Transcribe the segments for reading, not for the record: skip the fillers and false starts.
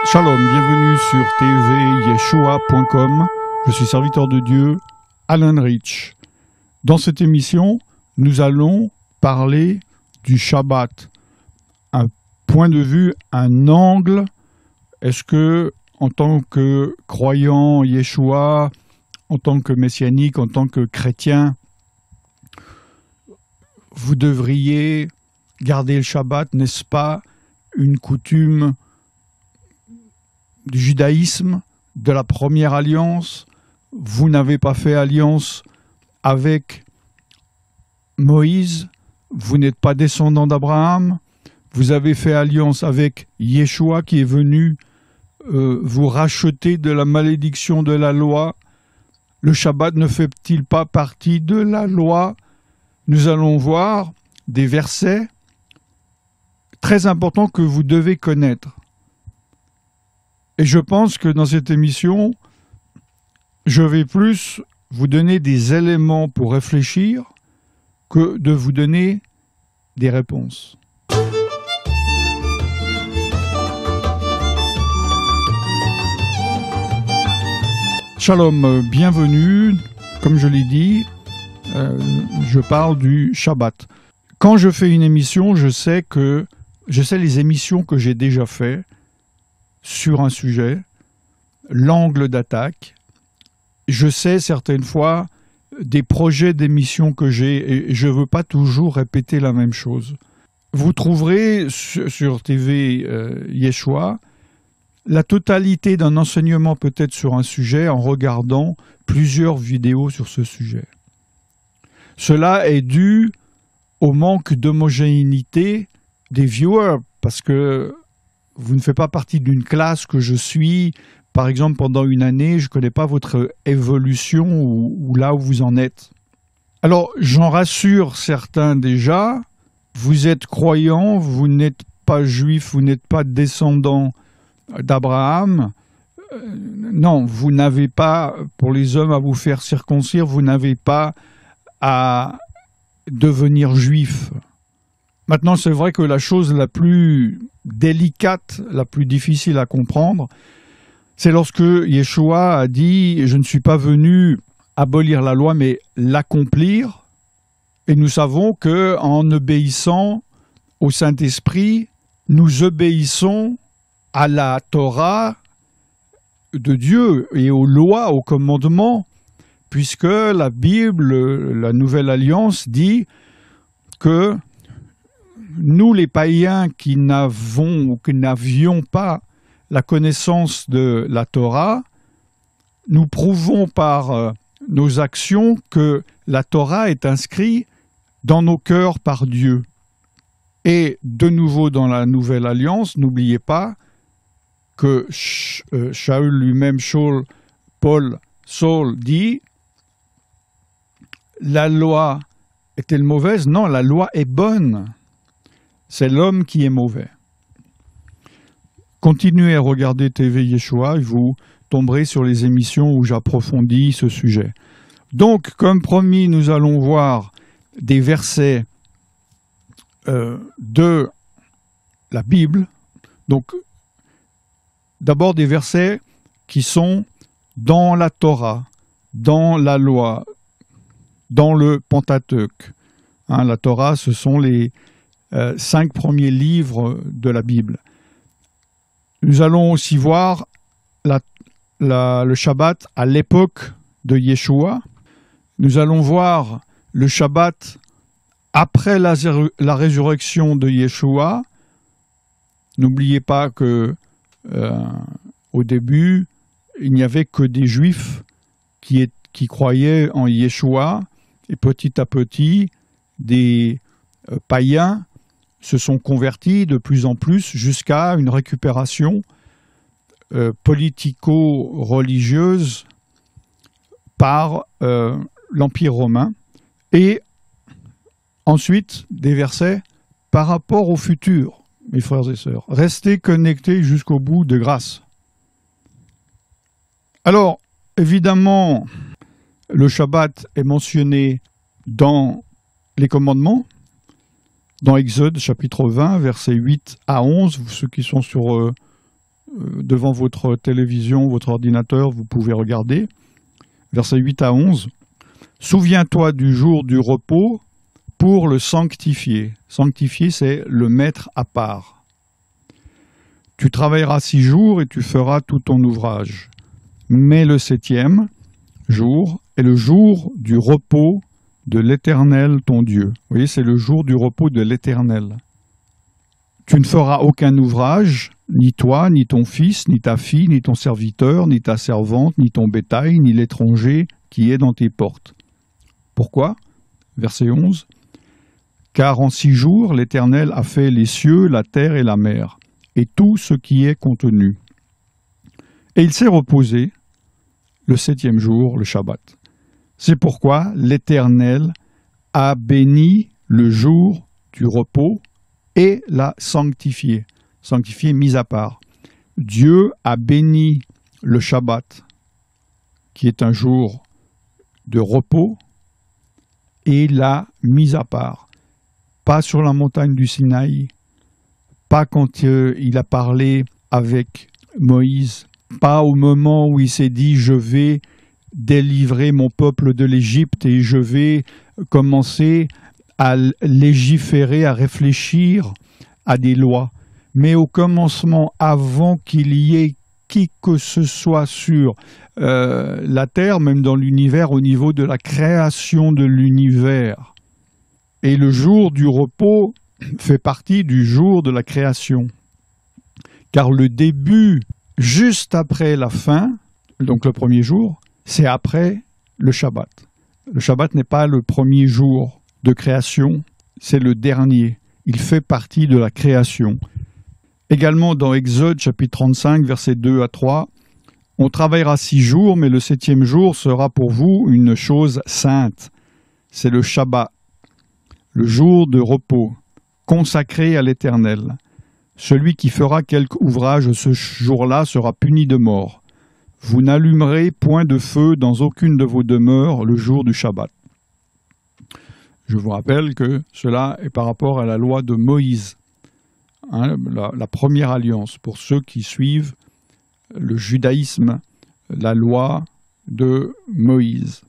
Shalom, bienvenue sur tvyeshua.com. Je suis serviteur de Dieu, Alan Rich. Dans cette émission, nous allons parler du Shabbat. Un point de vue, un angle. Est-ce que, en tant que croyant Yeshua, en tant que messianique, en tant que chrétien, vous devriez garder le Shabbat, n'est-ce pas une coutume du judaïsme, de la première alliance? Vous n'avez pas fait alliance avec Moïse, vous n'êtes pas descendant d'Abraham, vous avez fait alliance avec Yeshua qui est venu vous racheter de la malédiction de la loi. Le Shabbat ne fait-il pas partie de la loi? Nous allons voir des versets très importants que vous devez connaître. Et je pense que dans cette émission, je vais plus vous donner des éléments pour réfléchir que de vous donner des réponses. Shalom, bienvenue. Comme je l'ai dit, je parle du Shabbat. Quand je fais une émission, je sais les émissions que j'ai déjà faites sur un sujet, l'angle d'attaque. Je sais certaines fois des projets d'émissions que j'ai et je ne veux pas toujours répéter la même chose. Vous trouverez sur TV Yeshua la totalité d'un enseignement peut-être sur un sujet en regardant plusieurs vidéos sur ce sujet. Cela est dû au manque d'homogénéité des viewers parce que vous ne faites pas partie d'une classe que je suis, par exemple, pendant une année, je ne connais pas votre évolution ou là où vous en êtes. Alors, j'en rassure certains déjà, vous êtes croyants, vous n'êtes pas juif, vous n'êtes pas descendant d'Abraham. Non, vous n'avez pas, pour les hommes, à vous faire circoncire, vous n'avez pas à devenir juif. Maintenant, c'est vrai que la chose la plus délicate, la plus difficile à comprendre, c'est lorsque Yeshua a dit « Je ne suis pas venu abolir la loi, mais l'accomplir ». Et nous savons qu'en obéissant au Saint-Esprit, nous obéissons à la Torah de Dieu et aux lois, aux commandements, puisque la Bible, la Nouvelle Alliance, dit que nous, les païens qui n'avions pas la connaissance de la Torah, nous prouvons par nos actions que la Torah est inscrite dans nos cœurs par Dieu. Et de nouveau dans la Nouvelle Alliance, n'oubliez pas que Shaul lui-même, Saul dit « La loi est-elle mauvaise? Non, la loi est bonne. C'est l'homme qui est mauvais. » Continuez à regarder TV Yeshua et vous tomberez sur les émissions où j'approfondis ce sujet. Donc, comme promis, nous allons voir des versets de la Bible. Donc, d'abord des versets qui sont dans la Torah, dans la loi, dans le Pentateuque. La Torah, ce sont les 5 premiers livres de la Bible. Nous allons aussi voir le Shabbat à l'époque de Yeshua. Nous allons voir le Shabbat après la résurrection de Yeshua. N'oubliez pas que au début, il n'y avait que des Juifs qui croyaient en Yeshua et petit à petit, des païens se sont convertis de plus en plus jusqu'à une récupération politico-religieuse par l'Empire romain. Et ensuite, des versets par rapport au futur, mes frères et sœurs. Restez connectés jusqu'au bout de grâce. Alors, évidemment, le Shabbat est mentionné dans les commandements, dans Exode chapitre 20, versets 8 à 11, ceux qui sont sur devant votre télévision, votre ordinateur, vous pouvez regarder. Versets 8 à 11. « Souviens-toi du jour du repos pour le sanctifier. » Sanctifier, c'est le mettre à part. « Tu travailleras 6 jours et tu feras tout ton ouvrage. Mais le 7e jour est le jour du repos de l'Éternel ton Dieu. » Vous voyez, c'est le jour du repos de l'Éternel. « Tu ne feras aucun ouvrage, ni toi, ni ton fils, ni ta fille, ni ton serviteur, ni ta servante, ni ton bétail, ni l'étranger qui est dans tes portes. » Pourquoi ? Verset 11. « Car en 6 jours, l'Éternel a fait les cieux, la terre et la mer, et tout ce qui est contenu. Et il s'est reposé le 7e jour, le Shabbat. C'est pourquoi l'Éternel a béni le jour du repos et l'a sanctifié. Sanctifié, mis à part. Dieu a béni le Shabbat, qui est un jour de repos, et l'a mis à part. Pas sur la montagne du Sinaï, pas quand il a parlé avec Moïse, pas au moment où il s'est dit « je vais délivrer mon peuple de l'Égypte et je vais commencer à légiférer, à réfléchir à des lois ». Mais au commencement, avant qu'il y ait qui que ce soit sur la Terre, même dans l'univers, au niveau de la création de l'univers. Et le jour du repos fait partie du jour de la création. Car le début, juste après la fin, donc le premier jour, c'est après le Shabbat. Le Shabbat n'est pas le premier jour de création, c'est le dernier. Il fait partie de la création. Également dans Exode chapitre 35, versets 2 à 3, « On travaillera 6 jours, mais le 7e jour sera pour vous une chose sainte. C'est le Shabbat, le jour de repos, consacré à l'Éternel. Celui qui fera quelque ouvrage ce jour-là sera puni de mort. Vous n'allumerez point de feu dans aucune de vos demeures le jour du Shabbat. » Je vous rappelle que cela est par rapport à la loi de Moïse, la première alliance, pour ceux qui suivent le judaïsme, la loi de Moïse.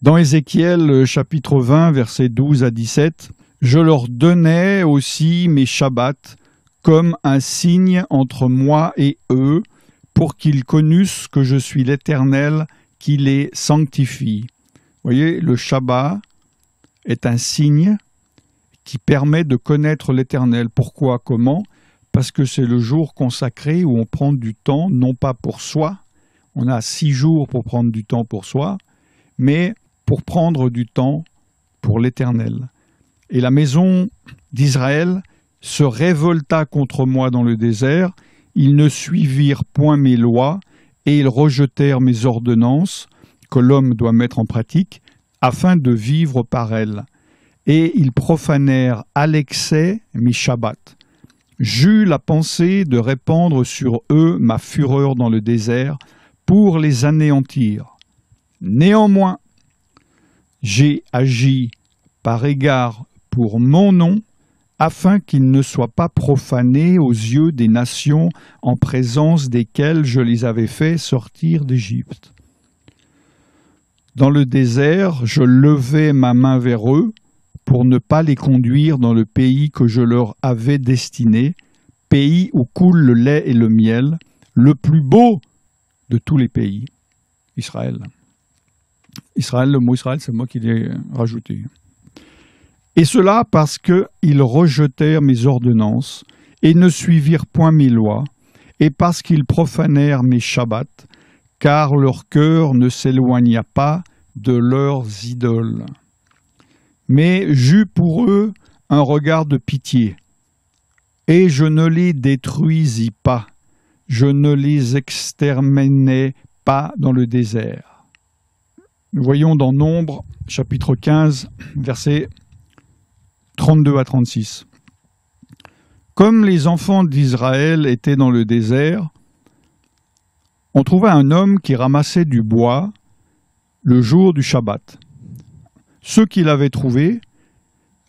Dans Ézéchiel chapitre 20, versets 12 à 17, « Je leur donnais aussi mes Shabbats comme un signe entre moi et eux, pour qu'ils connussent que je suis l'Éternel qui les sanctifie. » Vous voyez, le Shabbat est un signe qui permet de connaître l'Éternel. Pourquoi ? Comment ? Parce que c'est le jour consacré où on prend du temps, non pas pour soi, on a 6 jours pour prendre du temps pour soi, mais pour prendre du temps pour l'Éternel. Et la maison d'Israël se révolta contre moi dans le désert, ils ne suivirent point mes lois, et ils rejetèrent mes ordonnances que l'homme doit mettre en pratique, afin de vivre par elles. Et ils profanèrent à l'excès mes Shabbats. J'eus la pensée de répandre sur eux ma fureur dans le désert pour les anéantir. Néanmoins, j'ai agi par égard pour mon nom, afin qu'ils ne soient pas profanés aux yeux des nations en présence desquelles je les avais fait sortir d'Égypte. Dans le désert, je levai ma main vers eux, pour ne pas les conduire dans le pays que je leur avais destiné, pays où coule le lait et le miel, le plus beau de tous les pays. Israël. Israël, le mot Israël, c'est moi qui l'ai rajouté. Et cela parce qu'ils rejetèrent mes ordonnances et ne suivirent point mes lois, et parce qu'ils profanèrent mes Shabbats, car leur cœur ne s'éloigna pas de leurs idoles. Mais j'eus pour eux un regard de pitié, et je ne les détruisis pas, je ne les exterminai pas dans le désert. Nous voyons dans Nombre, chapitre 15, versets 32 à 36. Comme les enfants d'Israël étaient dans le désert, on trouva un homme qui ramassait du bois le jour du Shabbat. Ceux qui l'avaient trouvé,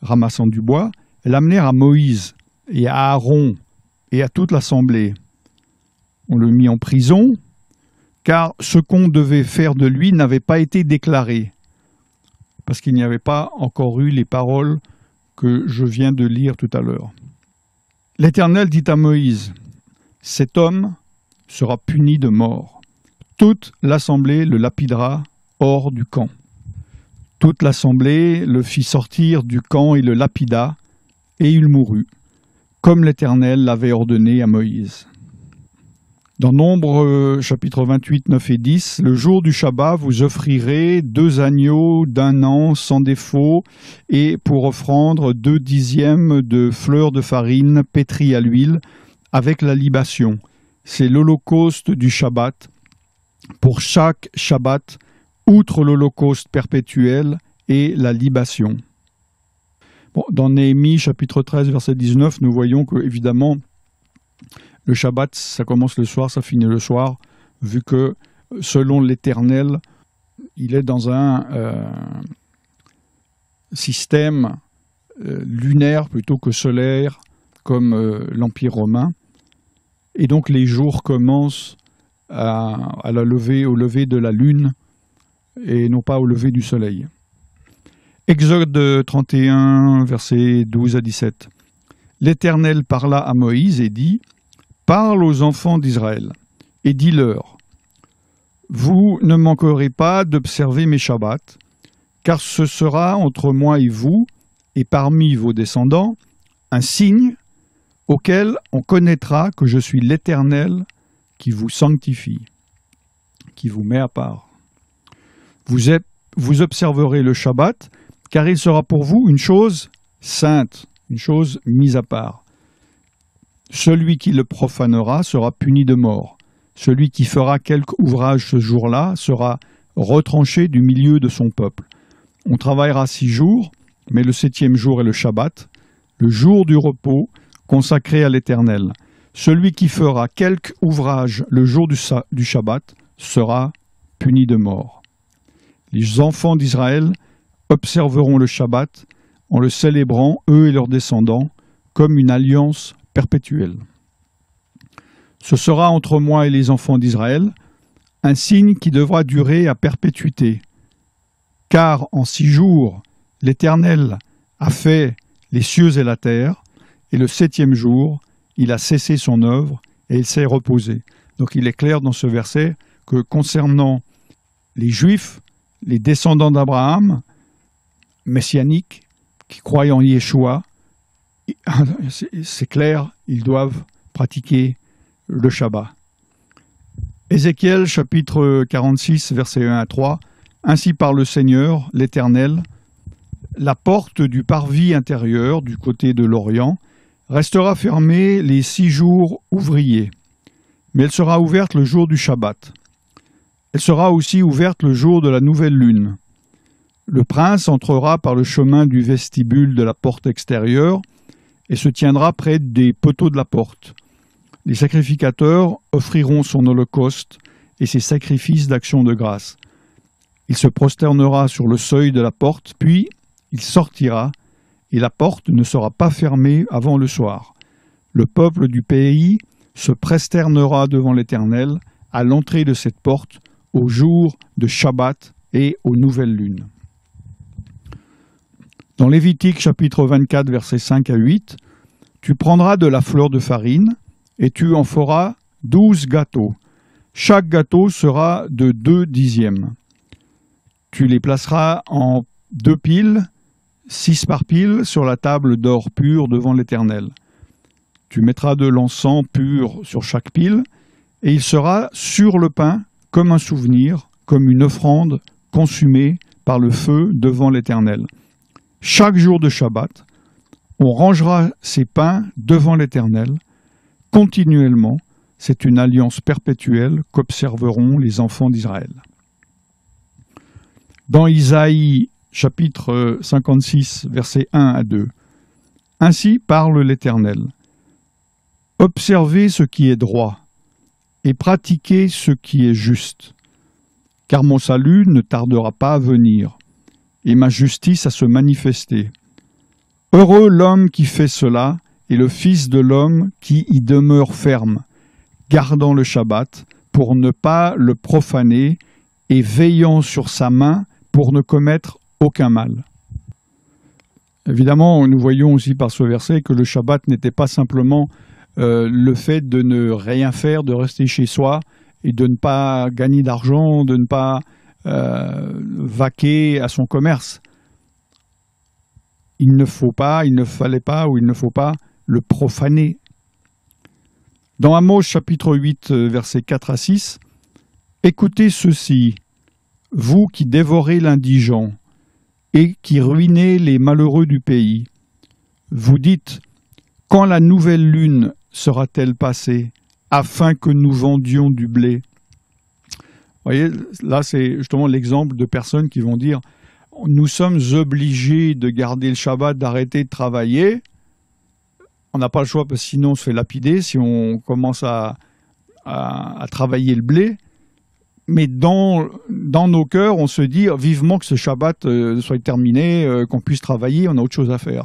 ramassant du bois, l'amenèrent à Moïse et à Aaron, et à toute l'assemblée. On le mit en prison, car ce qu'on devait faire de lui n'avait pas été déclaré, parce qu'il n'y avait pas encore eu les paroles que je viens de lire tout à l'heure. L'Éternel dit à Moïse, « Cet homme sera puni de mort. Toute l'assemblée le lapidera hors du camp. » Toute l'assemblée le fit sortir du camp et le lapida, et il mourut, comme l'Éternel l'avait ordonné à Moïse. Dans Nombre, chapitre 28, 9 et 10, « Le jour du Shabbat, vous offrirez 2 agneaux d'1 an sans défaut, et pour offrande 2 dixièmes de fleurs de farine pétries à l'huile, avec la libation. C'est l'holocauste du Shabbat. Pour chaque Shabbat, outre l'holocauste perpétuel et la libation. » Bon, dans Néhémie, chapitre 13, verset 19, nous voyons que, évidemment, le Shabbat, ça commence le soir, ça finit le soir, vu que, selon l'Éternel, il est dans un système lunaire plutôt que solaire, comme l'Empire romain. Et donc les jours commencent au lever de la lune, et non pas au lever du soleil. Exode 31, versets 12 à 17. L'Éternel parla à Moïse et dit, « Parle aux enfants d'Israël, et dis-leur, vous ne manquerez pas d'observer mes Shabbats, car ce sera entre moi et vous, et parmi vos descendants, un signe auquel on connaîtra que je suis l'Éternel qui vous sanctifie, qui vous met à part. Vous observerez le Shabbat, car il sera pour vous une chose sainte, une chose mise à part. Celui qui le profanera sera puni de mort. Celui qui fera quelque ouvrage ce jour-là sera retranché du milieu de son peuple. On travaillera 6 jours, mais le 7e jour est le Shabbat, le jour du repos consacré à l'Éternel. Celui qui fera quelque ouvrage le jour du Shabbat sera puni de mort. Les enfants d'Israël observeront le Shabbat en le célébrant, eux et leurs descendants, comme une alliance perpétuelle. Ce sera entre moi et les enfants d'Israël un signe qui devra durer à perpétuité. Car en 6 jours, l'Éternel a fait les cieux et la terre, et le 7e jour, il a cessé son œuvre et il s'est reposé. Donc il est clair dans ce verset que concernant les Juifs, les descendants d'Abraham, messianiques, qui croient en Yeshua, c'est clair, ils doivent pratiquer le Shabbat. Ézéchiel, chapitre 46, versets 1 à 3. Ainsi parle le Seigneur, l'Éternel, la porte du parvis intérieur, du côté de l'Orient, restera fermée les 6 jours ouvriers, mais elle sera ouverte le jour du Shabbat. Elle sera aussi ouverte le jour de la nouvelle lune. Le prince entrera par le chemin du vestibule de la porte extérieure et se tiendra près des poteaux de la porte. Les sacrificateurs offriront son holocauste et ses sacrifices d'action de grâce. Il se prosternera sur le seuil de la porte, puis il sortira, et la porte ne sera pas fermée avant le soir. Le peuple du pays se prosternera devant l'Éternel à l'entrée de cette porte au jour de Shabbat et aux nouvelles lunes. Dans Lévitique chapitre 24, versets 5 à 8, « Tu prendras de la fleur de farine, et tu en feras 12 gâteaux. Chaque gâteau sera de 2 dixièmes. Tu les placeras en 2 piles, 6 par pile, sur la table d'or pur devant l'Éternel. Tu mettras de l'encens pur sur chaque pile, et il sera sur le pain comme un souvenir, comme une offrande consumée par le feu devant l'Éternel. Chaque jour de Shabbat, on rangera ces pains devant l'Éternel. Continuellement, c'est une alliance perpétuelle qu'observeront les enfants d'Israël. » Dans Isaïe, chapitre 56, versets 1 à 2, « Ainsi parle l'Éternel. Observez ce qui est droit, et pratiquez ce qui est juste, car mon salut ne tardera pas à venir, et ma justice à se manifester. Heureux l'homme qui fait cela, et le Fils de l'homme qui y demeure ferme, gardant le Shabbat pour ne pas le profaner et veillant sur sa main pour ne commettre aucun mal. Évidemment, nous voyons aussi par ce verset que le Shabbat n'était pas simplement le fait de ne rien faire, de rester chez soi et de ne pas gagner d'argent, de ne pas vaquer à son commerce. Il ne faut pas le profaner. Dans Amos chapitre 8, versets 4 à 6, « Écoutez ceci, vous qui dévorez l'indigent et qui ruinez les malheureux du pays. Vous dites, quand la nouvelle lune sera-t-elle passée, afin que nous vendions du blé ?» Vous voyez, là c'est justement l'exemple de personnes qui vont dire « Nous sommes obligés de garder le Shabbat, d'arrêter de travailler. On n'a pas le choix parce que sinon on se fait lapider si on commence à travailler le blé. » Mais dans nos cœurs, on se dit vivement que ce Shabbat soit terminé, qu'on puisse travailler, on a autre chose à faire.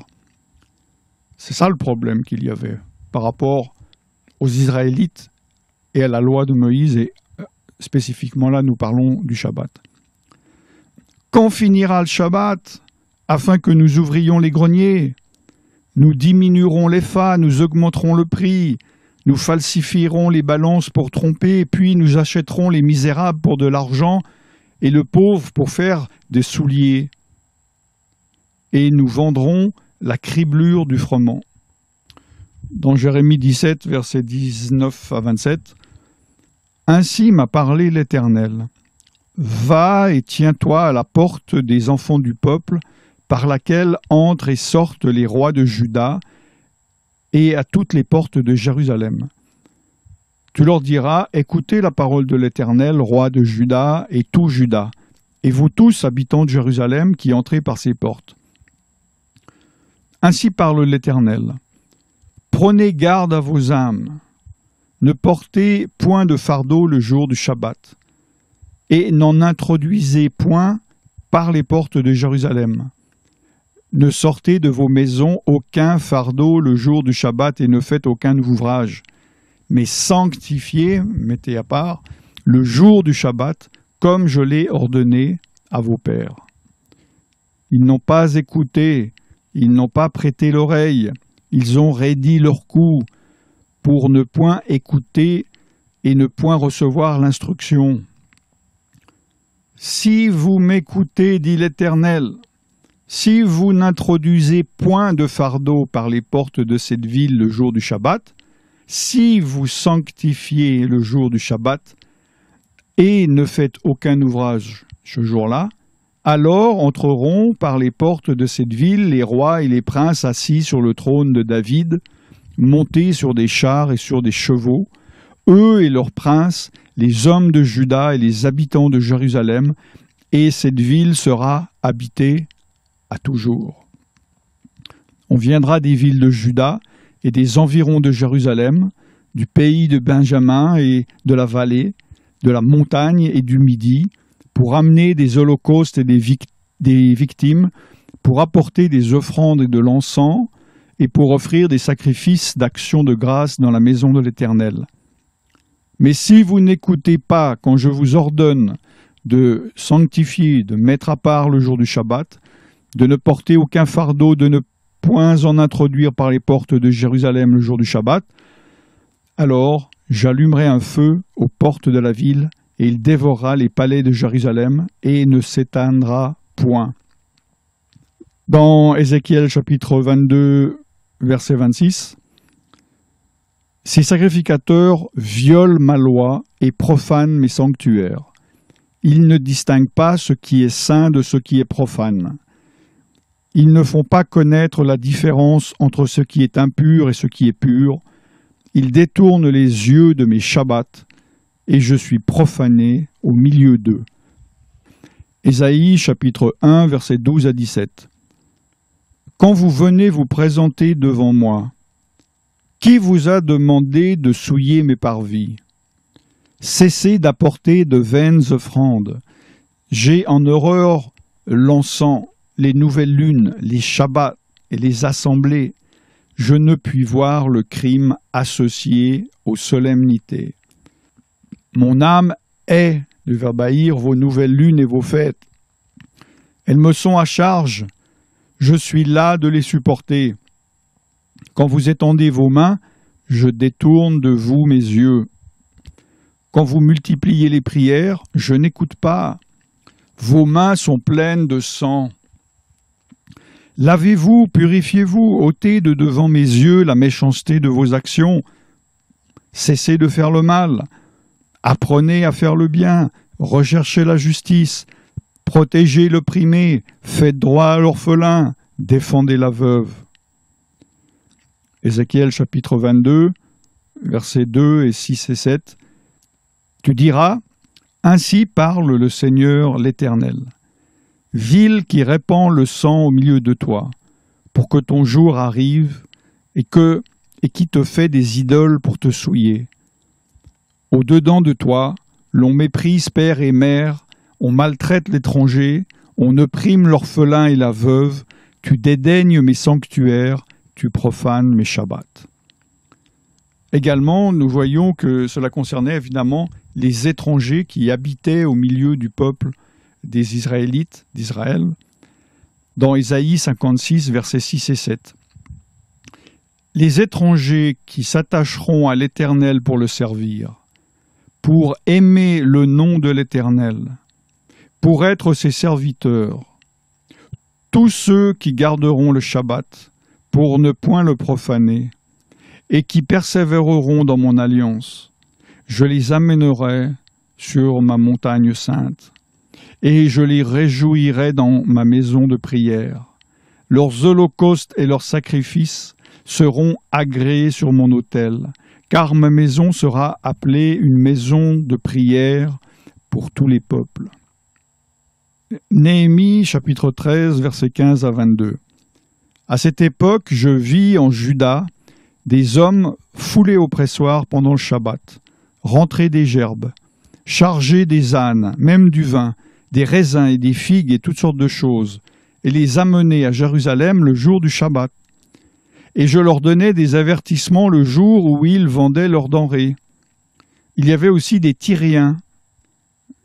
C'est ça le problème qu'il y avait par rapport aux Israélites et à la loi de Moïse, et spécifiquement là, nous parlons du Shabbat. Quand finira le Shabbat, afin que nous ouvrions les greniers? Nous diminuerons les fa, nous augmenterons le prix, nous falsifierons les balances pour tromper, puis nous achèterons les misérables pour de l'argent et le pauvre pour faire des souliers. Et nous vendrons la criblure du froment. Dans Jérémie 17, versets 19 à 27, « Ainsi m'a parlé l'Éternel. Va et tiens-toi à la porte des enfants du peuple, par laquelle entrent et sortent les rois de Juda, et à toutes les portes de Jérusalem. Tu leur diras, écoutez la parole de l'Éternel, roi de Juda et tout Juda, et vous tous, habitants de Jérusalem, qui entrez par ces portes. Ainsi parle l'Éternel. Prenez garde à vos âmes, ne portez point de fardeau le jour du Shabbat, et n'en introduisez point par les portes de Jérusalem. Ne sortez de vos maisons aucun fardeau le jour du Shabbat et ne faites aucun ouvrage, mais sanctifiez, mettez à part, le jour du Shabbat, comme je l'ai ordonné à vos pères. Ils n'ont pas écouté, ils n'ont pas prêté l'oreille, ils ont raidi leur cou pour ne point écouter et ne point recevoir l'instruction. Si vous m'écoutez, dit l'Éternel, si vous n'introduisez point de fardeau par les portes de cette ville le jour du Shabbat, si vous sanctifiez le jour du Shabbat et ne faites aucun ouvrage ce jour-là, alors entreront par les portes de cette ville les rois et les princes assis sur le trône de David, montés sur des chars et sur des chevaux, eux et leurs princes, les hommes de Juda et les habitants de Jérusalem, et cette ville sera habitée à toujours. On viendra des villes de Juda et des environs de Jérusalem, du pays de Benjamin et de la vallée, de la montagne et du Midi, pour amener des holocaustes et des victimes, pour apporter des offrandes et de l'encens, et pour offrir des sacrifices d'action de grâce dans la maison de l'Éternel. Mais si vous n'écoutez pas quand je vous ordonne de sanctifier, de mettre à part le jour du Shabbat, de ne porter aucun fardeau, de ne point en introduire par les portes de Jérusalem le jour du Shabbat, alors j'allumerai un feu aux portes de la ville, et il dévorera les palais de Jérusalem, et ne s'éteindra point. Dans Ézéchiel chapitre 22, verset 26, « Ces sacrificateurs violent ma loi et profanent mes sanctuaires. Ils ne distinguent pas ce qui est saint de ce qui est profane. Ils ne font pas connaître la différence entre ce qui est impur et ce qui est pur. Ils détournent les yeux de mes Shabbats, et je suis profané au milieu d'eux. » Ésaïe chapitre 1, versets 12 à 17. « Quand vous venez vous présenter devant moi, qui vous a demandé de souiller mes parvis? Cessez d'apporter de vaines offrandes. J'ai en horreur l'encens, les nouvelles lunes, les Shabbats et les assemblées. je ne puis voir le crime associé aux solennités. Mon âme hait, du verbe haïr, vos nouvelles lunes et vos fêtes. Elles me sont à charge, je suis las de les supporter. Quand vous étendez vos mains, je détourne de vous mes yeux. Quand vous multipliez les prières, je n'écoute pas. Vos mains sont pleines de sang. Lavez-vous, purifiez-vous, ôtez de devant mes yeux la méchanceté de vos actions. Cessez de faire le mal. Apprenez à faire le bien, recherchez la justice, protégez l'opprimé, faites droit à l'orphelin, défendez la veuve. Ézéchiel chapitre 22, versets 2 et 6 et 7. Tu diras, ainsi parle le Seigneur l'Éternel. Ville qui répand le sang au milieu de toi, pour que ton jour arrive et qui te fait des idoles pour te souiller. Au-dedans de toi, l'on méprise père et mère, on maltraite l'étranger, on opprime l'orphelin et la veuve, tu dédaignes mes sanctuaires, tu profanes mes shabbats. Également, nous voyons que cela concernait évidemment les étrangers qui habitaient au milieu du peuple des Israélites d'Israël, dans Ésaïe 56, versets 6 et 7. Les étrangers qui s'attacheront à l'Éternel pour le servir, pour aimer le nom de l'Éternel, pour être ses serviteurs, tous ceux qui garderont le Shabbat pour ne point le profaner, et qui persévéreront dans mon alliance, je les amènerai sur ma montagne sainte, et je les réjouirai dans ma maison de prière. Leurs holocaustes et leurs sacrifices seront agréés sur mon autel, car ma maison sera appelée une maison de prière pour tous les peuples. Néhémie, chapitre 13, versets 15 à 22. À cette époque, je vis en Juda des hommes foulés au pressoir pendant le Shabbat, rentrés des gerbes, chargés des ânes, même du vin, des raisins et des figues et toutes sortes de choses, et les amener à Jérusalem le jour du Shabbat. Et je leur donnais des avertissements le jour où ils vendaient leurs denrées. Il y avait aussi des Tyriens,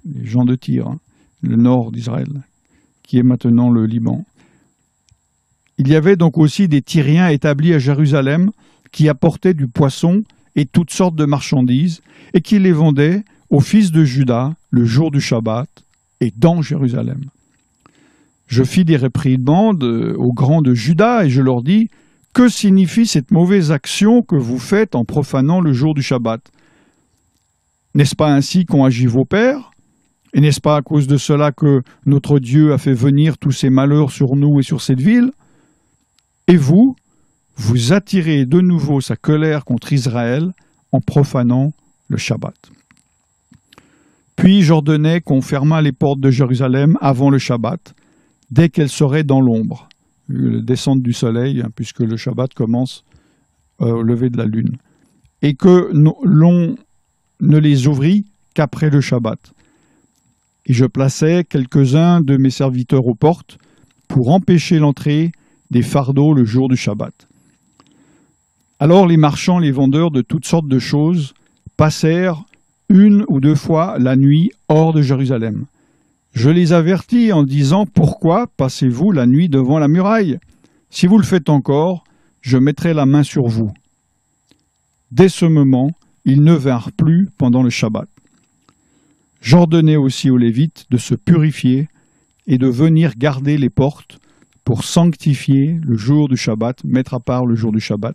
les gens de Tyr, le nord d'Israël, qui est maintenant le Liban. Il y avait donc aussi des Tyriens établis à Jérusalem qui apportaient du poisson et toutes sortes de marchandises et qui les vendaient aux fils de Juda le jour du Shabbat et dans Jérusalem. Je fis des réprimandes aux grands de Juda et je leur dis « Que signifie cette mauvaise action que vous faites en profanant le jour du Shabbat? N'est-ce pas ainsi qu'ont agi vos pères? Et n'est-ce pas à cause de cela que notre Dieu a fait venir tous ces malheurs sur nous et sur cette ville? Et vous, vous attirez de nouveau sa colère contre Israël en profanant le Shabbat. » Puis j'ordonnai qu'on fermât les portes de Jérusalem avant le Shabbat, dès qu'elles seraient dans l'ombre, le descente du soleil, puisque le Shabbat commence au lever de la lune, et que l'on ne les ouvrit qu'après le Shabbat. Et je plaçai quelques-uns de mes serviteurs aux portes pour empêcher l'entrée des fardeaux le jour du Shabbat. Alors les marchands, les vendeurs de toutes sortes de choses passèrent une ou deux fois la nuit hors de Jérusalem. Je les avertis en disant « Pourquoi passez-vous la nuit devant la muraille? Si vous le faites encore, je mettrai la main sur vous. » Dès ce moment, ils ne vinrent plus pendant le Shabbat. J'ordonnai aussi aux Lévites de se purifier et de venir garder les portes pour sanctifier le jour du Shabbat, mettre à part le jour du Shabbat.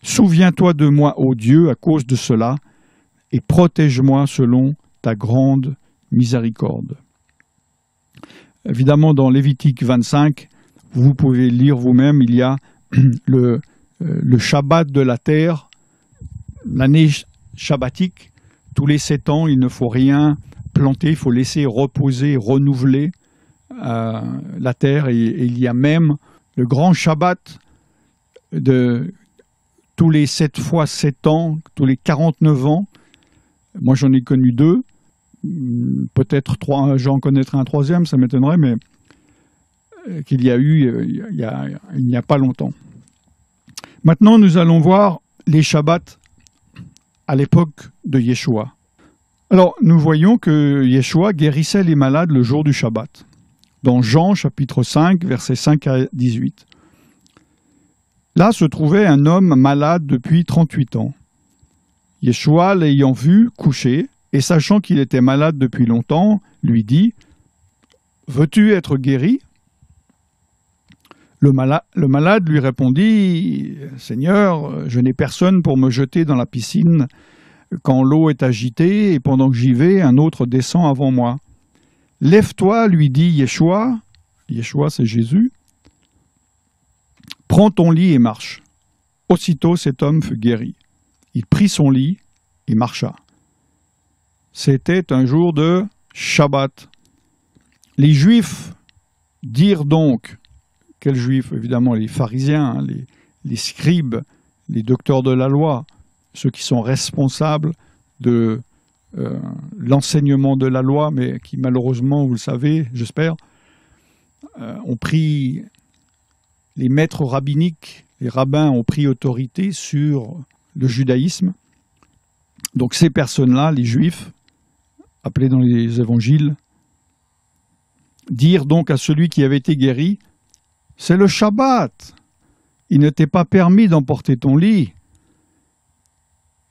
Souviens-toi de moi, ô Dieu, à cause de cela, et protège-moi selon ta grande miséricorde. Évidemment, dans Lévitique 25, vous pouvez lire vous-même, il y a le Shabbat de la terre, l'année shabbatique. Tous les 7 ans, il ne faut rien planter, il faut laisser reposer, renouveler la terre. Et il y a même le grand Shabbat de tous les 7 fois 7 ans, tous les 49 ans. Moi, j'en ai connu 2. Peut-être 3, j'en connaîtrai un 3e, ça m'étonnerait, mais qu'il y a eu il n'y a pas longtemps. Maintenant, nous allons voir les Shabbats à l'époque de Yeshua. Alors, nous voyons que Yeshua guérissait les malades le jour du Shabbat, dans Jean chapitre 5, versets 5 à 18. Là se trouvait un homme malade depuis 38 ans. Yeshua, l'ayant vu couché, et sachant qu'il était malade depuis longtemps, lui dit « Veux-tu être guéri ?» Le malade lui répondit « Seigneur, je n'ai personne pour me jeter dans la piscine quand l'eau est agitée, et pendant que j'y vais, un autre descend avant moi. Lève-toi, lui dit Yeshua, Yeshua c'est Jésus, prends ton lit et marche. Aussitôt cet homme fut guéri. Il prit son lit et marcha. C'était un jour de Shabbat. Les Juifs dirent donc, quels Juifs? Évidemment les pharisiens, hein, les scribes, les docteurs de la loi, ceux qui sont responsables de l'enseignement de la loi, mais qui malheureusement, vous le savez, j'espère, ont pris, les maîtres rabbiniques, les rabbins ont pris autorité sur le judaïsme. Donc ces personnes-là, les Juifs, appelés dans les évangiles, dirent donc à celui qui avait été guéri, « C'est le Shabbat, il ne t'est pas permis d'emporter ton lit. »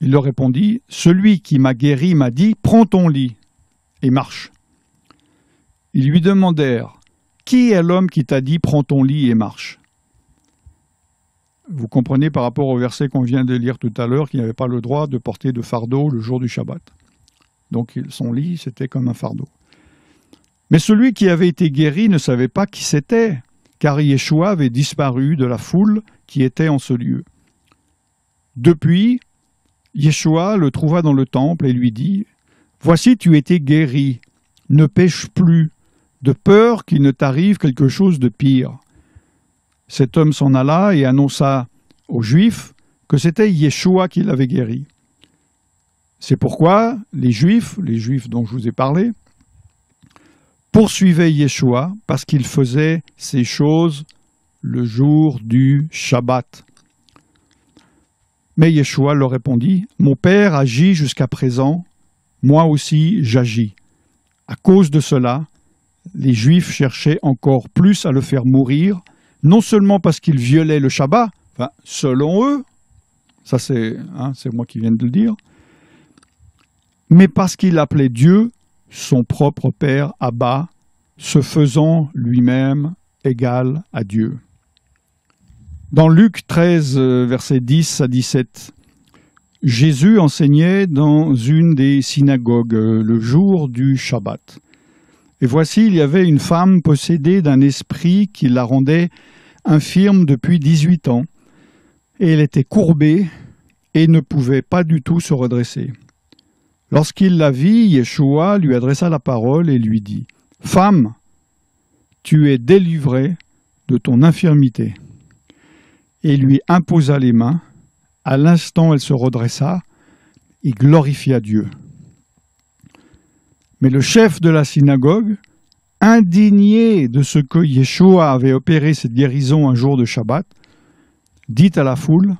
Il leur répondit, « Celui qui m'a guéri m'a dit, prends ton lit et marche. » Ils lui demandèrent, « Qui est l'homme qui t'a dit, prends ton lit et marche ?» Vous comprenez par rapport au verset qu'on vient de lire tout à l'heure qu'il n'avait pas le droit de porter de fardeau le jour du Shabbat. Donc son lit, c'était comme un fardeau. Mais celui qui avait été guéri ne savait pas qui c'était, car Yeshua avait disparu de la foule qui était en ce lieu. Depuis, Yeshua le trouva dans le temple et lui dit « Voici, tu étais guéri, ne pêche plus, de peur qu'il ne t'arrive quelque chose de pire. » Cet homme s'en alla et annonça aux Juifs que c'était Yeshua qui l'avait guéri. C'est pourquoi les Juifs dont je vous ai parlé, poursuivaient Yeshua parce qu'il faisait ces choses le jour du Shabbat. Mais Yeshua leur répondit, « Mon Père agit jusqu'à présent, moi aussi j'agis. » À cause de cela, les Juifs cherchaient encore plus à le faire mourir, non seulement parce qu'il violait le Shabbat, enfin, selon eux, ça c'est moi qui viens de le dire, mais parce qu'il appelait Dieu son propre Père Abba, se faisant lui-même égal à Dieu. Dans Luc 13, versets 10 à 17, Jésus enseignait dans une des synagogues le jour du Shabbat. Et voici, il y avait une femme possédée d'un esprit qui la rendait infirme depuis 18 ans, et elle était courbée et ne pouvait pas du tout se redresser. Lorsqu'il la vit, Yeshua lui adressa la parole et lui dit « Femme, tu es délivrée de ton infirmité. » Et lui imposa les mains. À l'instant, elle se redressa et glorifia Dieu. Mais le chef de la synagogue, indigné de ce que Yeshua avait opéré cette guérison un jour de Shabbat, dit à la foule,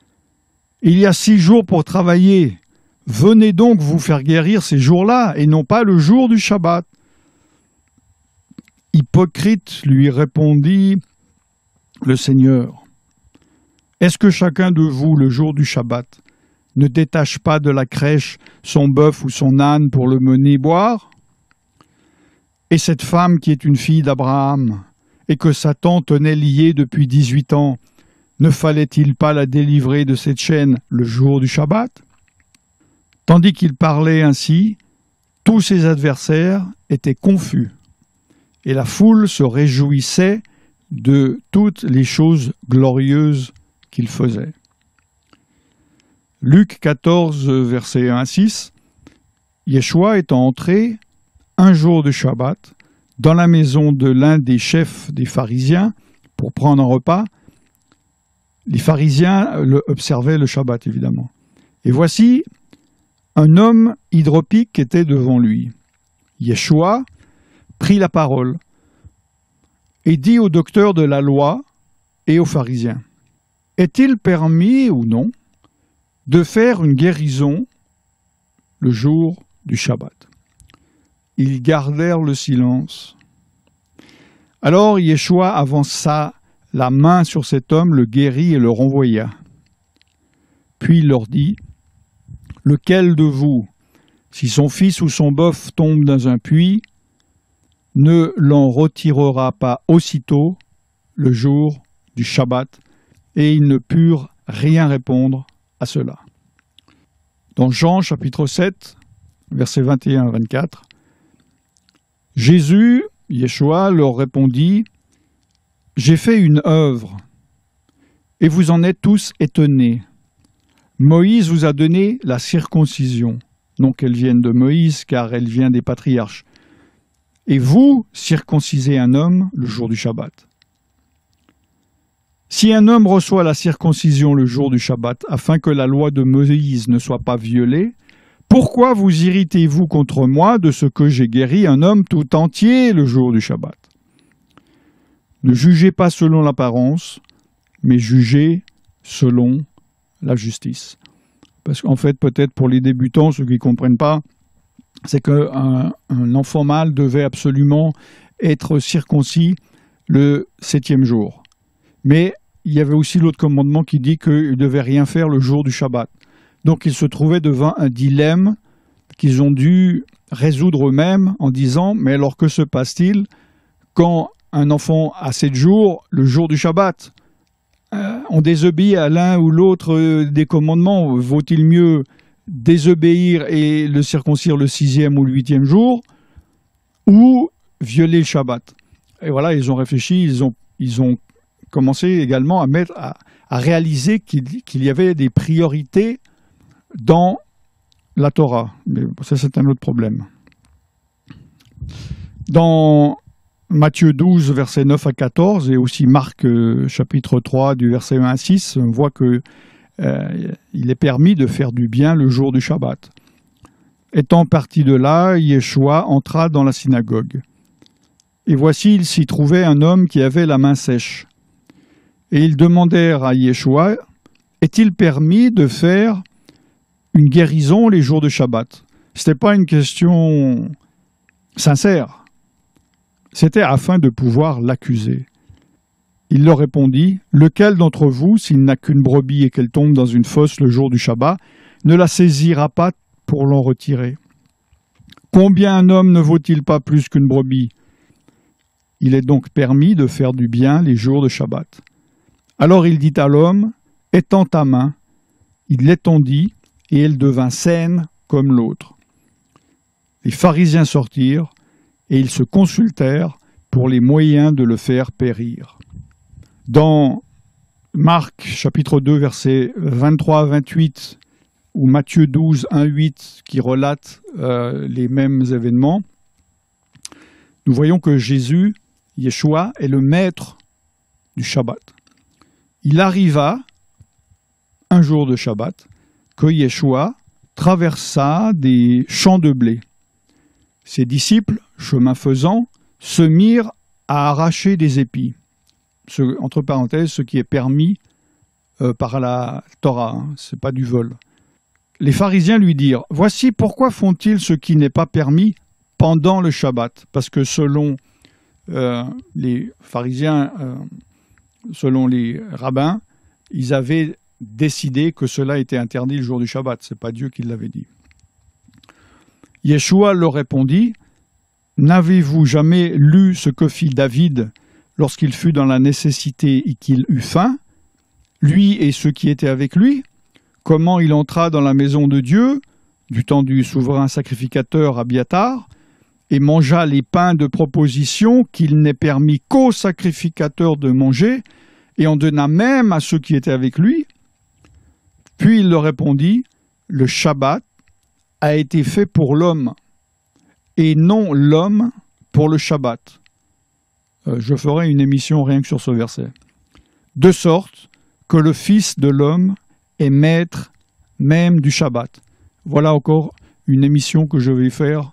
« Il y a 6 jours pour travailler. Venez donc vous faire guérir ces jours-là, et non pas le jour du Shabbat. » Hypocrite, lui répondit le Seigneur. Est-ce que chacun de vous, le jour du Shabbat, ne détache pas de la crèche son bœuf ou son âne pour le mener boire? Et cette femme qui est une fille d'Abraham et que Satan tenait liée depuis 18 ans, ne fallait-il pas la délivrer de cette chaîne le jour du Shabbat? Tandis qu'il parlait ainsi, tous ses adversaires étaient confus, et la foule se réjouissait de toutes les choses glorieuses qu'il faisait. Luc 14, versets 1 à 6, Yeshua étant entré un jour de Shabbat dans la maison de l'un des chefs des pharisiens pour prendre un repas. Les pharisiens observaient le Shabbat, évidemment. Et voici, un homme hydropique était devant lui. Yeshua prit la parole et dit aux docteurs de la loi et aux pharisiens, « est-il permis ou non de faire une guérison le jour du Shabbat? Ils gardèrent le silence. Alors Yeshua avança la main sur cet homme, le guérit et le renvoya. Puis il leur dit, « Lequel de vous, si son fils ou son bœuf tombe dans un puits, ne l'en retirera pas aussitôt le jour du Shabbat ?» Et ils ne purent rien répondre à cela. Dans Jean chapitre 7, versets 21 à 24, Jésus, Yeshua, leur répondit, « J'ai fait une œuvre, et vous en êtes tous étonnés. Moïse vous a donné la circoncision, non qu'elle vienne de Moïse, car elle vient des patriarches. Et vous circoncisez un homme le jour du Shabbat. Si un homme reçoit la circoncision le jour du Shabbat, afin que la loi de Moïse ne soit pas violée, pourquoi vous irritez-vous contre moi de ce que j'ai guéri un homme tout entier le jour du Shabbat? Ne jugez pas selon l'apparence, mais jugez selon la justice. » Parce qu'en fait, peut-être pour les débutants, ceux qui ne comprennent pas, c'est qu'un enfant mâle devait absolument être circoncis le 7e jour. Mais il y avait aussi l'autre commandement qui dit qu'il ne devait rien faire le jour du Shabbat. Donc ils se trouvaient devant un dilemme qu'ils ont dû résoudre eux-mêmes en disant « Mais alors que se passe-t-il quand un enfant a 7 jours, le jour du Shabbat on désobéit à l'un ou l'autre des commandements. Vaut-il mieux désobéir et le circoncire le 6e ou le 8e jour ou violer le Shabbat ?» Et voilà, ils ont réfléchi, ils ont commencé également à réaliser qu'il y avait des priorités dans la Torah. Mais ça, c'est un autre problème. Dans Matthieu 12, versets 9 à 14, et aussi Marc, chapitre 3, du verset 1 à 6, on voit qu'il est permis de faire du bien le jour du Shabbat. Étant parti de là, Yeshua entra dans la synagogue. Et voici, il s'y trouvait un homme qui avait la main sèche. Et ils demandèrent à Yeshua, « Est-il permis de faire une guérison les jours de Shabbat ?» Ce n'était pas une question sincère. C'était afin de pouvoir l'accuser. Il leur répondit, « Lequel d'entre vous, s'il n'a qu'une brebis et qu'elle tombe dans une fosse le jour du Shabbat, ne la saisira pas pour l'en retirer? Combien un homme ne vaut-il pas plus qu'une brebis? Il est donc permis de faire du bien les jours de Shabbat. » Alors il dit à l'homme, « Étends ta main. » Il l'étendit, et elle devint saine comme l'autre. Les pharisiens sortirent, et ils se consultèrent pour les moyens de le faire périr. Dans Marc, chapitre 2, versets 23 à 28, ou Matthieu 12, 1, 8, qui relate les mêmes événements, nous voyons que Jésus, Yeshua, est le maître du Shabbat. Il arriva, un jour de Shabbat, que Yeshua traversa des champs de blé. Ses disciples, chemin faisant, se mirent à arracher des épis. Entre parenthèses, ce qui est permis par la Torah, ce n'est pas du vol. Les pharisiens lui dirent, « Voici pourquoi font-ils ce qui n'est pas permis pendant le Shabbat ?» Parce que selon les pharisiens, selon les rabbins, ils avaient décidé que cela était interdit le jour du Shabbat. Ce n'est pas Dieu qui l'avait dit. Yeshua leur répondit, « N'avez-vous jamais lu ce que fit David lorsqu'il fut dans la nécessité et qu'il eut faim, lui et ceux qui étaient avec lui? Comment il entra dans la maison de Dieu, du temps du souverain sacrificateur Abiatar, et mangea les pains de proposition qu'il n'est permis qu'aux sacrificateurs de manger, et en donna même à ceux qui étaient avec lui? » Puis il leur répondit, « Le Shabbat a été fait pour l'homme, et non l'homme pour le Shabbat. » Je ferai une émission rien que sur ce verset. « De sorte que le Fils de l'homme est maître même du Shabbat. » Voilà encore une émission que je vais faire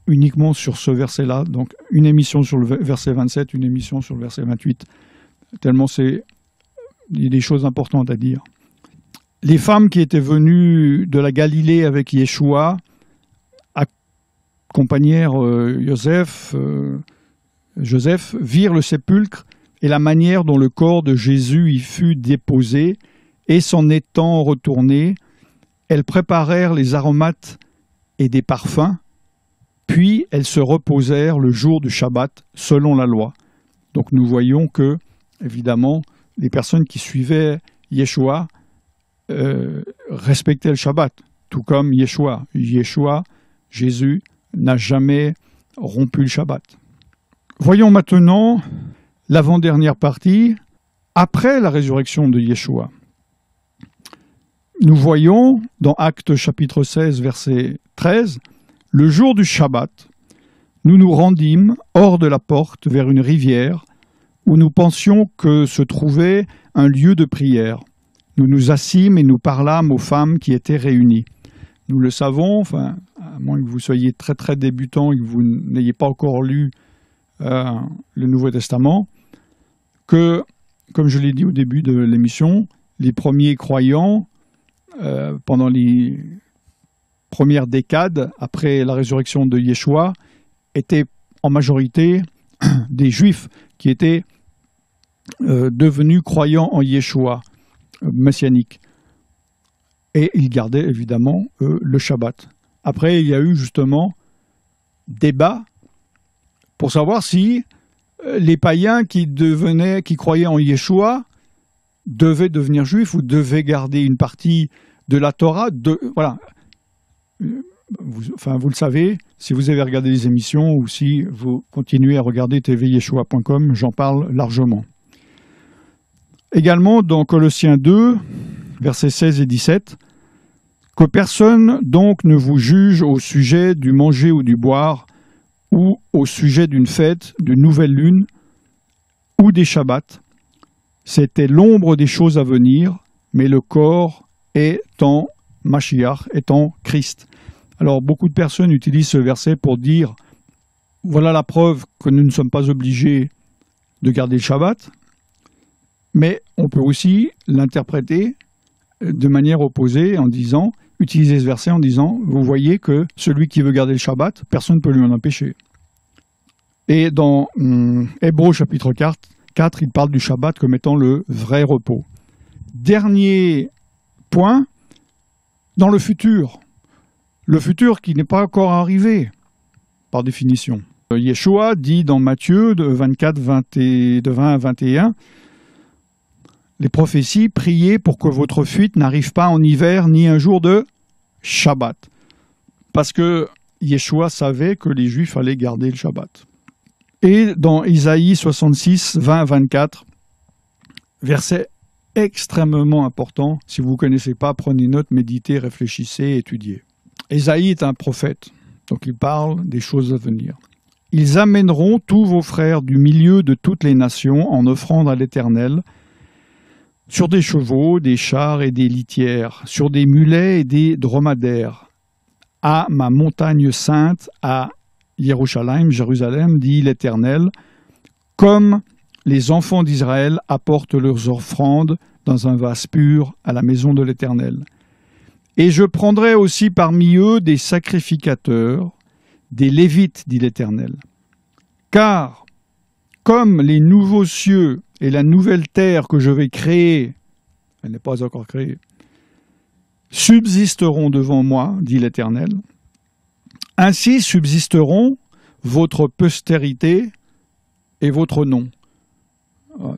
uniquement sur ce verset-là. Donc une émission sur le verset 27, une émission sur le verset 28. Tellement c'est il y a des choses importantes à dire. Les femmes qui étaient venues de la Galilée avec Yeshua accompagnèrent Joseph, virent le sépulcre et la manière dont le corps de Jésus y fut déposé, et s'en étant retournées, elles préparèrent les aromates et des parfums, puis elles se reposèrent le jour du Shabbat selon la loi. Donc nous voyons que, évidemment, les personnes qui suivaient Yeshua respectaient le Shabbat, tout comme Yeshua. Jésus, n'a jamais rompu le Shabbat. Voyons maintenant l'avant-dernière partie, après la résurrection de Yeshua. Nous voyons dans Actes chapitre 16, verset 13, « Le jour du Shabbat, nous nous rendîmes hors de la porte vers une rivière où nous pensions que se trouvait un lieu de prière. Nous nous assîmes et nous parlâmes aux femmes qui étaient réunies. » Nous le savons, enfin, à moins que vous soyez très très débutant et que vous n'ayez pas encore lu le Nouveau Testament, que, comme je l'ai dit au début de l'émission, les premiers croyants, pendant les premières décades après la résurrection de Yeshua, étaient en majorité des Juifs qui étaient devenus croyants en Yeshua, messianiques. Et ils gardaient évidemment le Shabbat. Après, il y a eu justement débat pour savoir si les païens qui croyaient en Yeshua devaient devenir juifs ou devaient garder une partie de la Torah. Voilà. Vous le savez, si vous avez regardé les émissions ou si vous continuez à regarder tvyeshua.com, j'en parle largement. Également dans Colossiens 2, versets 16 et 17, « Que personne donc ne vous juge au sujet du manger ou du boire, ou au sujet d'une fête, d'une nouvelle lune, ou des Shabbats. C'était l'ombre des choses à venir, mais le corps est en Mashiach, est en Christ. » Alors beaucoup de personnes utilisent ce verset pour dire « Voilà la preuve que nous ne sommes pas obligés de garder le Shabbat », mais on peut aussi l'interpréter de manière opposée en disant, utiliser ce verset en disant, vous voyez que celui qui veut garder le Shabbat, personne ne peut lui en empêcher. Et dans Hébreux chapitre 4, il parle du Shabbat comme étant le vrai repos. Dernier point, dans le futur qui n'est pas encore arrivé, par définition. Yeshua dit dans Matthieu de 20 à 21, les prophéties, priez pour que votre fuite n'arrive pas en hiver ni un jour de Shabbat. Parce que Yeshua savait que les Juifs allaient garder le Shabbat. Et dans Isaïe 66, 20 à 24, verset extrêmement important. Si vous ne connaissez pas, prenez note, méditez, réfléchissez, étudiez. Isaïe est un prophète, donc il parle des choses à venir. « Ils amèneront tous vos frères du milieu de toutes les nations en offrande à l'Éternel, sur des chevaux, des chars et des litières, sur des mulets et des dromadaires, à ma montagne sainte, à Jérusalem, dit l'Éternel, comme les enfants d'Israël apportent leurs offrandes dans un vase pur à la maison de l'Éternel. Et je prendrai aussi parmi eux des sacrificateurs, des Lévites, dit l'Éternel. Car, comme les nouveaux cieux et la nouvelle terre que je vais créer, elle n'est pas encore créée, subsisteront devant moi, dit l'Éternel. Ainsi subsisteront votre postérité et votre nom.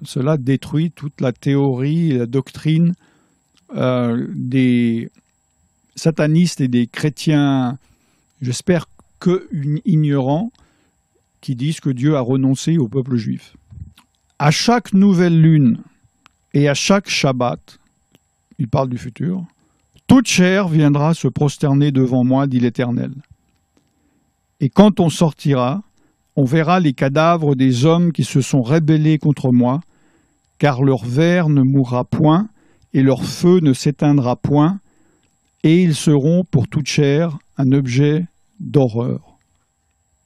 Cela détruit toute la théorie et la doctrine des satanistes et des chrétiens, j'espère que ignorants, qui disent que Dieu a renoncé au peuple juif. À chaque nouvelle lune et à chaque Shabbat, il parle du futur, toute chair viendra se prosterner devant moi, dit l'Éternel. Et quand on sortira, on verra les cadavres des hommes qui se sont rébellés contre moi, car leur ver ne mourra point et leur feu ne s'éteindra point, et ils seront pour toute chair un objet d'horreur.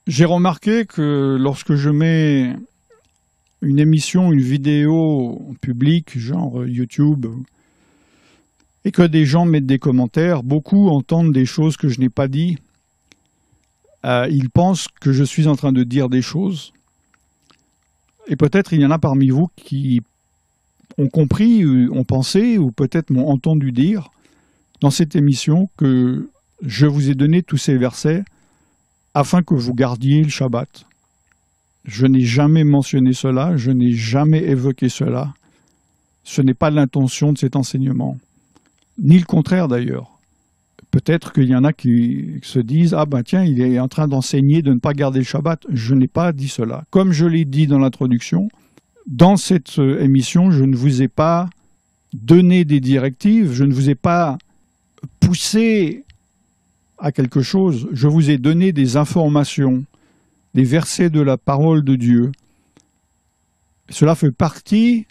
J'ai remarqué que lorsque je mets une émission, une vidéo publique, genre YouTube, et que des gens mettent des commentaires, beaucoup entendent des choses que je n'ai pas dit. Ils pensent que je suis en train de dire des choses. Et peut-être il y en a parmi vous qui ont compris, ont pensé, ou peut-être m'ont entendu dire dans cette émission que je vous ai donné tous ces versets afin que vous gardiez le Shabbat. Je n'ai jamais mentionné cela, je n'ai jamais évoqué cela. Ce n'est pas l'intention de cet enseignement. Ni le contraire d'ailleurs. Peut-être qu'il y en a qui se disent « Ah ben tiens, il est en train d'enseigner de ne pas garder le Shabbat ». Je n'ai pas dit cela. Comme je l'ai dit dans l'introduction, dans cette émission, je ne vous ai pas donné des directives, je ne vous ai pas poussé à quelque chose, je vous ai donné des informations, des versets de la parole de Dieu. Cela fait partie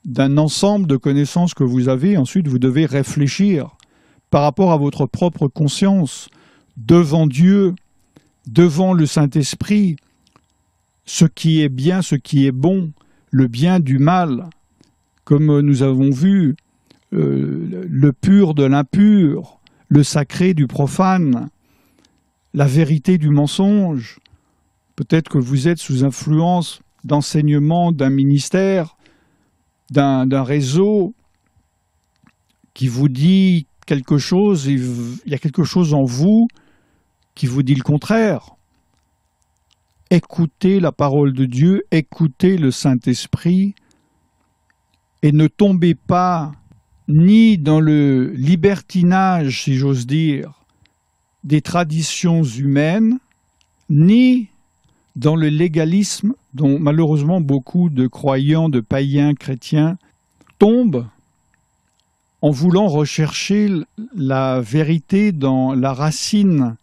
d'un ensemble de connaissances que vous avez. Ensuite, vous devez réfléchir par rapport à votre propre conscience, devant Dieu, devant le Saint-Esprit, ce qui est bien, ce qui est bon, le bien du mal, comme nous avons vu, le pur de l'impur, le sacré du profane, la vérité du mensonge. Peut-être que vous êtes sous influence d'enseignement d'un ministère, d'un réseau qui vous dit quelque chose, il y a quelque chose en vous qui vous dit le contraire. Écoutez la parole de Dieu, écoutez le Saint-Esprit et ne tombez pas ni dans le libertinage, si j'ose dire, des traditions humaines, ni dans le légalisme dont malheureusement beaucoup de croyants, de païens chrétiens tombent en voulant rechercher la vérité dans la racine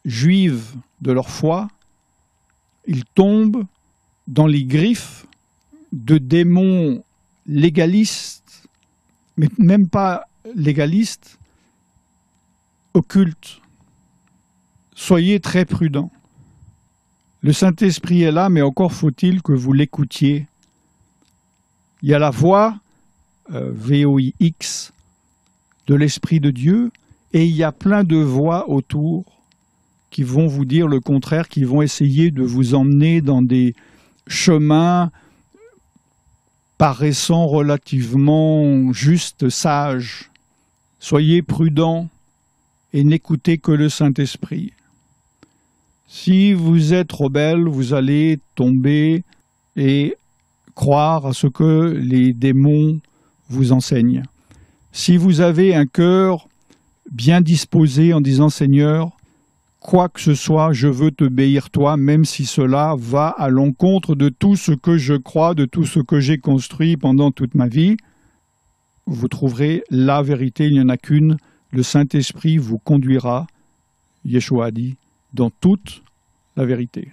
juive de leur foi. Ils tombent dans les griffes de démons légalistes, mais même pas légalistes, occultes. Soyez très prudents. Le Saint-Esprit est là, mais encore faut-il que vous l'écoutiez. Il y a la voix, VOIX, de l'Esprit de Dieu, et il y a plein de voix autour qui vont vous dire le contraire, qui vont essayer de vous emmener dans des chemins paraissant relativement justes, sages. Soyez prudents et n'écoutez que le Saint-Esprit. Si vous êtes rebelle, vous allez tomber et croire à ce que les démons vous enseignent. Si vous avez un cœur bien disposé en disant « Seigneur, quoi que ce soit, je veux t'obéir toi, même si cela va à l'encontre de tout ce que je crois, de tout ce que j'ai construit pendant toute ma vie », vous trouverez la vérité, il n'y en a qu'une. Le Saint-Esprit vous conduira, Yeshua a dit, dans toute la vérité.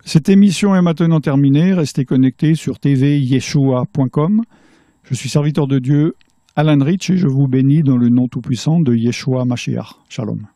Cette émission est maintenant terminée. Restez connectés sur tvyeshua.com. Je suis serviteur de Dieu, Alan Rich, et je vous bénis dans le nom tout-puissant de Yeshua Mashiach. Shalom.